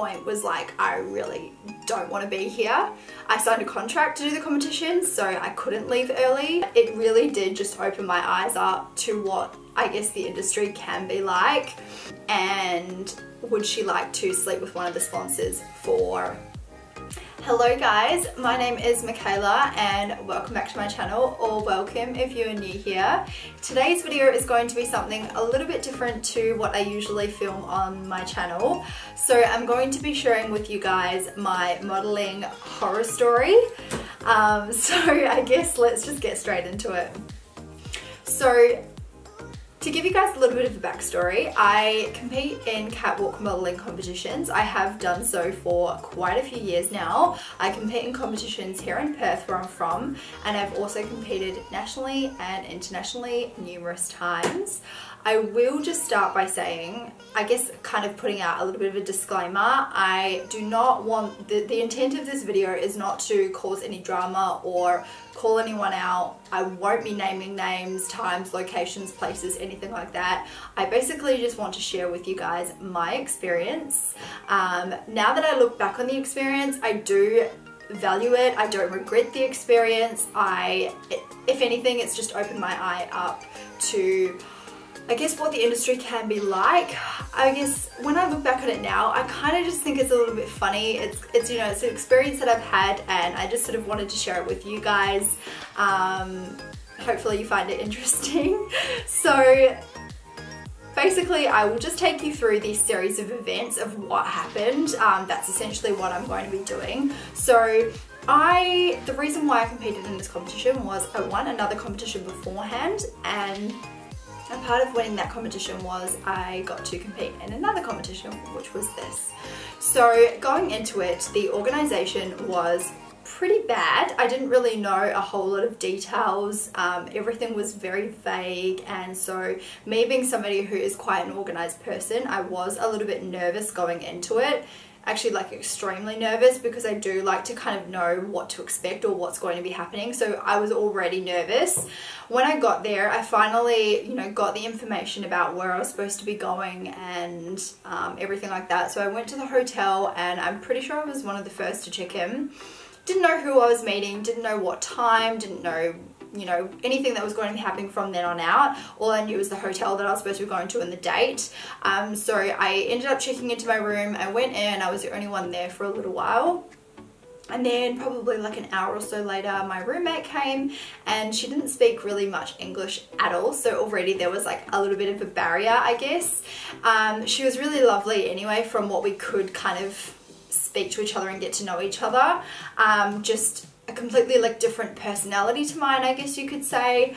point was like, I really don't want to be here. I signed a contract to do the competition, so I couldn't leave early. It really did just open my eyes up to what I guess the industry can be like, and would she like to sleep with one of the sponsors for... Hello guys, my name is Mykaela and welcome back to my channel, or welcome if you're new here. Today's video is going to be something a little bit different to what I usually film on my channel. So I'm going to be sharing with you guys my modeling horror story. So I guess let's just get straight into it. So to give you guys a little bit of a backstory, I compete in catwalk modeling competitions. I have done so for quite a few years now. I compete in competitions here in Perth, where I'm from, and I've also competed nationally and internationally numerous times. I will just start by saying, I guess kind of putting out a little bit of a disclaimer. I do not want, the intent of this video is not to cause any drama or call anyone out. I won't be naming names, times, locations, places, anything like that. I basically just want to share with you guys my experience. Now that I look back on the experience, I do value it. I don't regret the experience. If anything, it's just opened my eye up to, I guess, what the industry can be like. I guess when I look back on it now, I kind of just think it's a little bit funny. It's you know, it's an experience that I've had, and I just sort of wanted to share it with you guys. Hopefully you find it interesting. So basically, I will just take you through this series of events of what happened. That's essentially what I'm going to be doing. So the reason why I competed in this competition was I won another competition beforehand, and a part of winning that competition was I got to compete in another competition, which was this. So going into it, the organisation was pretty bad. I didn't really know a whole lot of details. Everything was very vague, and so me being somebody who is quite an organised person, I was a little bit nervous going into it. Actually, like, extremely nervous, because I do like to kind of know what to expect or what's going to be happening. So I was already nervous. When I got there, I finally, you know, got the information about where I was supposed to be going and everything like that. So I went to the hotel, and I'm pretty sure I was one of the first to check in. Didn't know who I was meeting, didn't know what time, didn't know, you know, anything that was going to be happening from then on out. All I knew was the hotel that I was supposed to be going to and the date. So I ended up checking into my room. I went in, I was the only one there for a little while. And then probably like an hour or so later, my roommate came, and she didn't speak really much English at all. So already there was like a little bit of a barrier, I guess. She was really lovely anyway, from what we could kind of speak to each other and get to know each other. Just a completely like different personality to mine, I guess you could say.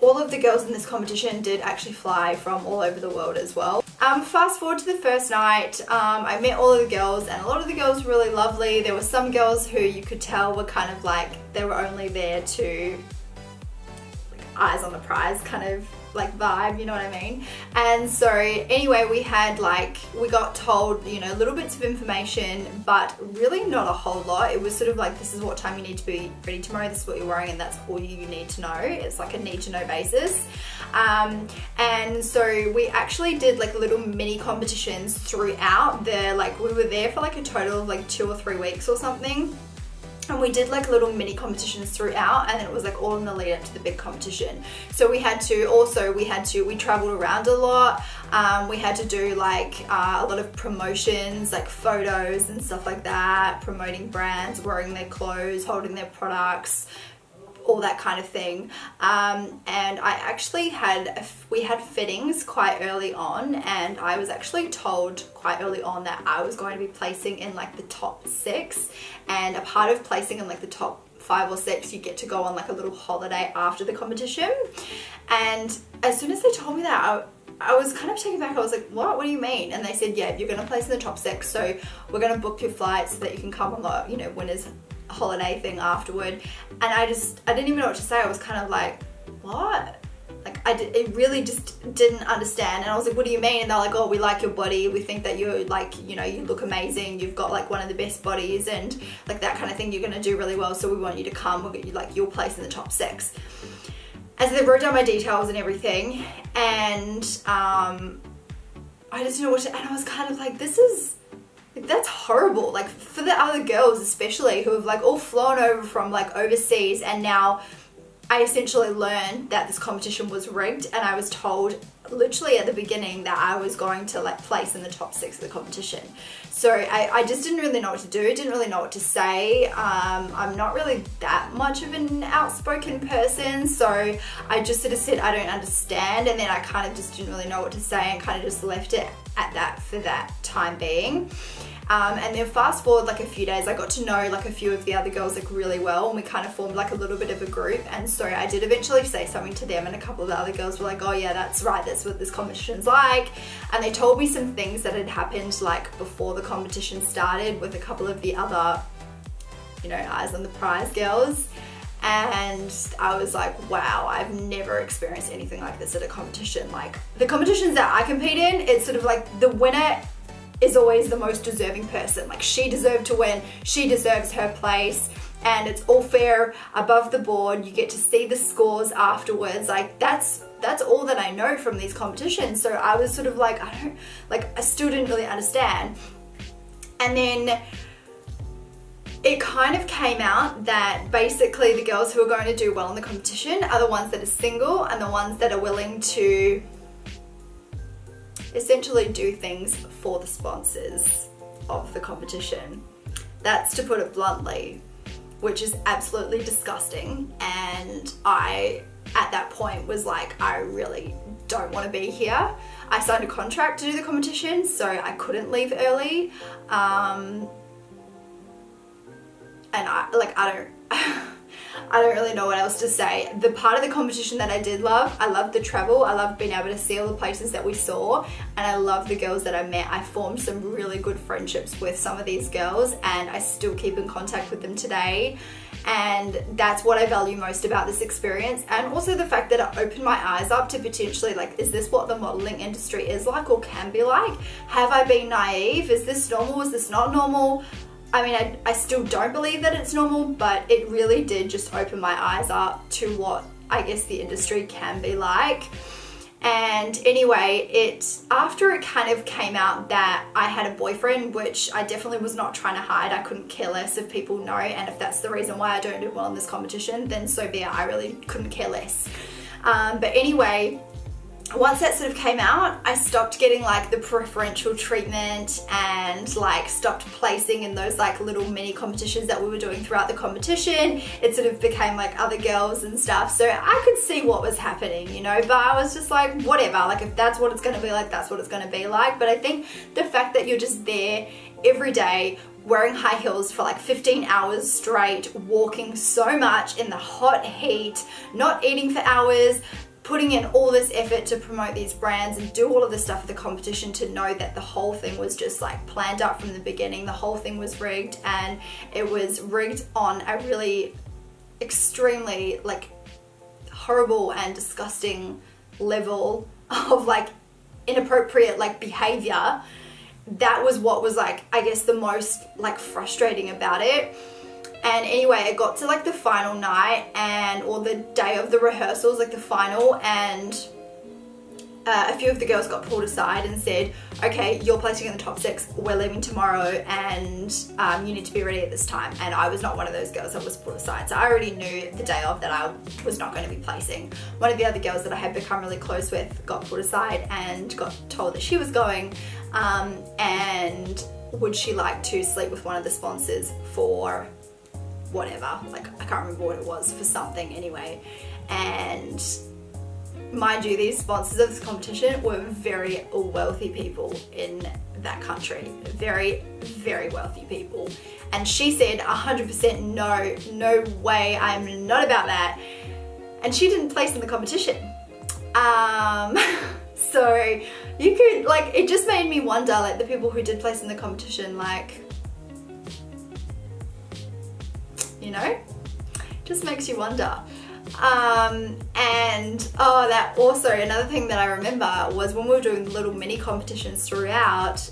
All of the girls in this competition did actually fly from all over the world as well. Fast forward to the first night, I met all of the girls, and a lot of the girls were really lovely. There were some girls who you could tell were kind of like, they were only there to, like, eyes on the prize kind of like vibe, you know what I mean? And so anyway, we got told, you know, little bits of information, but really not a whole lot. It was sort of like, this is what time you need to be ready tomorrow, this is what you're wearing, and that's all you need to know. It's like a need to know basis. And so we actually did like little mini competitions throughout we were there for like a total of like 2 or 3 weeks or something. And we did like little mini competitions throughout, and then it was like all in the lead up to the big competition. So we traveled around a lot. We had to do like a lot of promotions, like photos and stuff like that, promoting brands, wearing their clothes, holding their products, all that kind of thing. And we had fittings quite early on, and I was actually told quite early on that I was going to be placing in like the top 6, and a part of placing in like the top 5 or 6, you get to go on like a little holiday after the competition. And as soon as they told me that, I was kind of taken back. I was like, what do you mean? And they said, yeah, you're going to place in the top 6, so we're going to book your flights so that you can come on the, you know, winners holiday thing afterward. And I didn't even know what to say. I was kind of like, what? Like, I really just didn't understand. And I was like, what do you mean? And they're like, oh, we like your body, we think that you're like, you know, you look amazing, you've got like one of the best bodies, and like that kind of thing, you're gonna do really well, so we want you to come, we'll get you like your place in the top 6. And so they wrote down my details and everything, and I just didn't know what to, and I was kind of like, this is, like, that's horrible. Like for the other girls especially who have like all flown over from like overseas, and now I essentially learned that this competition was rigged, and I was told literally at the beginning that I was going to like place in the top 6 of the competition. So I just didn't really know what to do, didn't really know what to say. I'm not really that much of an outspoken person, so I just sort of said I don't understand, and then I kind of just didn't really know what to say and kind of just left it at that for that time being. And then fast forward like a few days, I got to know like a few of the other girls like really well, and we kind of formed like a little bit of a group. And so I did eventually say something to them, and a couple of the other girls were like, oh yeah, that's right, that's what this competition's like. And they told me some things that had happened like before the competition started with a couple of the other, you know, eyes on the prize girls. And I was like, wow, I've never experienced anything like this at a competition. Like the competitions that I compete in, it's sort of like the winner is always the most deserving person. Like she deserved to win, she deserves her place, and it's all fair, above the board. You get to see the scores afterwards. Like that's all that I know from these competitions. So I was sort of like, I still didn't really understand. And then it kind of came out that basically the girls who are going to do well in the competition are the ones that are single and the ones that are willing to essentially do things for the sponsors of the competition. That's to put it bluntly, which is absolutely disgusting. And I, at that point, was like, I really don't want to be here. I signed a contract to do the competition, so I couldn't leave early. And I don't really know what else to say. The part of the competition that I did love, I loved the travel, I loved being able to see all the places that we saw, and I loved the girls that I met. I formed some really good friendships with some of these girls, and I still keep in contact with them today. And that's what I value most about this experience, and also the fact that it opened my eyes up to potentially like, is this what the modeling industry is like or can be like? Have I been naive? Is this normal? Is this not normal? I mean, I still don't believe that it's normal, but it really did just open my eyes up to what I guess the industry can be like. And anyway, after it kind of came out that I had a boyfriend, which I definitely was not trying to hide. I couldn't care less if people know, and if that's the reason why I don't do well in this competition, then so be it. I really couldn't care less. But anyway, once that sort of came out, I stopped getting like the preferential treatment and like stopped placing in those like little mini competitions that we were doing throughout the competition. It sort of became like other girls and stuff. So I could see what was happening, you know, but I was just like, whatever, like if that's what it's going to be like, that's what it's going to be like. But I think the fact that you're just there every day, wearing high heels for like 15 hours straight, walking so much in the hot heat, not eating for hours, putting in all this effort to promote these brands and do all of this stuff for the competition, to know that the whole thing was just like planned out from the beginning. The whole thing was rigged, and it was rigged on a really extremely like horrible and disgusting level of like inappropriate like behavior. That was what was like, I guess, the most like frustrating about it. And anyway, it got to like the final night or the day of the rehearsals, like the final, and a few of the girls got pulled aside and said, okay, you're placing in the top 6, we're leaving tomorrow, and you need to be ready at this time. And I was not one of those girls that was pulled aside, so I already knew the day of that I was not going to be placing. One of the other girls that I had become really close with got pulled aside and got told that she was going, and would she like to sleep with one of the sponsors for whatever, like I can't remember what it was, for something anyway. And mind you, these sponsors of this competition were very wealthy people in that country, very, very wealthy people. And she said 100% no way, I'm not about that. And she didn't place in the competition. So you could, like, it just made me wonder, like, the people who did place in the competition, like, you know, just makes you wonder. And oh, that also, another thing that I remember was when we were doing little mini competitions throughout,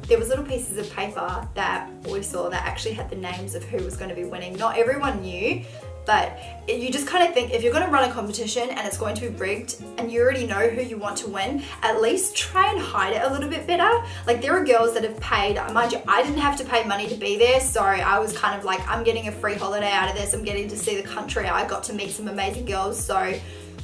there was little pieces of paper that we saw that actually had the names of who was going to be winning. Not everyone knew But you just kind of think if you're going to run a competition and it's going to be rigged and you already know who you want to win, at least try and hide it a little bit better. Like there are girls that have paid, mind you, I didn't have to pay money to be there, so I was kind of like, I'm getting a free holiday out of this, I'm getting to see the country, I got to meet some amazing girls, so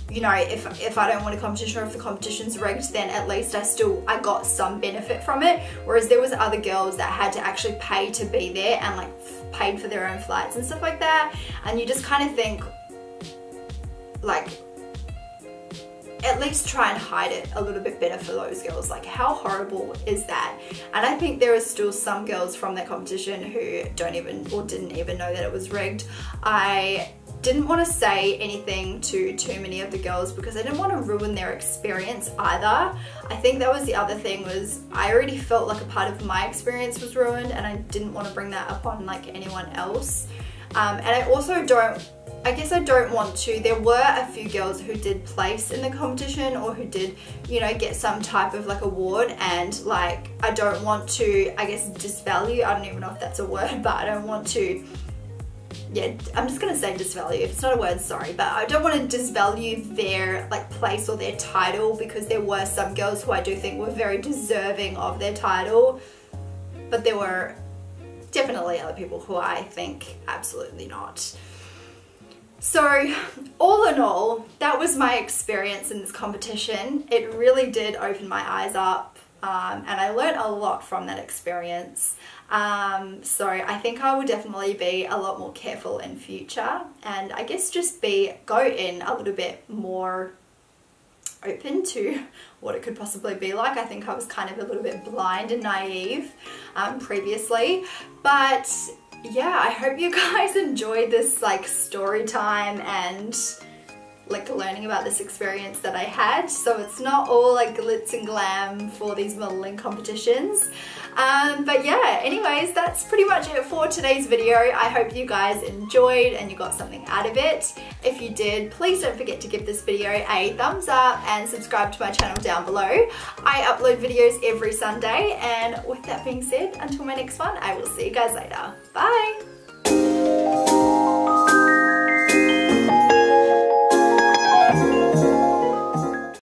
you know, if I don't want a competition or if the competition's rigged, then at least I got some benefit from it. Whereas there was other girls that had to actually pay to be there and like paid for their own flights and stuff like that. And you just kind of think, like, at least try and hide it a little bit better for those girls. Like, how horrible is that? And I think there are still some girls from that competition who don't even or didn't even know that it was rigged. I didn't want to say anything to too many of the girls because I didn't want to ruin their experience either. I think that was the other thing, was I already felt like a part of my experience was ruined and I didn't want to bring that upon like anyone else. And I also I guess I don't want to. There were a few girls who did place in the competition or who did, you know, get some type of like award, and like I don't want to, I guess, disvalue, I don't even know if that's a word, but I don't want to, yeah, I'm just gonna say disvalue. If it's not a word, sorry, but I don't want to disvalue their like place or their title, because there were some girls who I do think were very deserving of their title, but there were definitely other people who I think absolutely not. So all in all, that was my experience in this competition. It really did open my eyes up, and I learned a lot from that experience. So I think I will definitely be a lot more careful in future, and I guess just go in a little bit more open to what it could possibly be like. I think I was kind of a little bit blind and naive previously, but yeah, I hope you guys enjoyed this like story time and like learning about this experience that I had. So it's not all like glitz and glam for these modeling competitions. But yeah, anyways, that's pretty much it for today's video. I hope you guys enjoyed and you got something out of it. If you did, please don't forget to give this video a thumbs up and subscribe to my channel down below. I upload videos every Sunday, and with that being said, until my next one, I will see you guys later. Bye!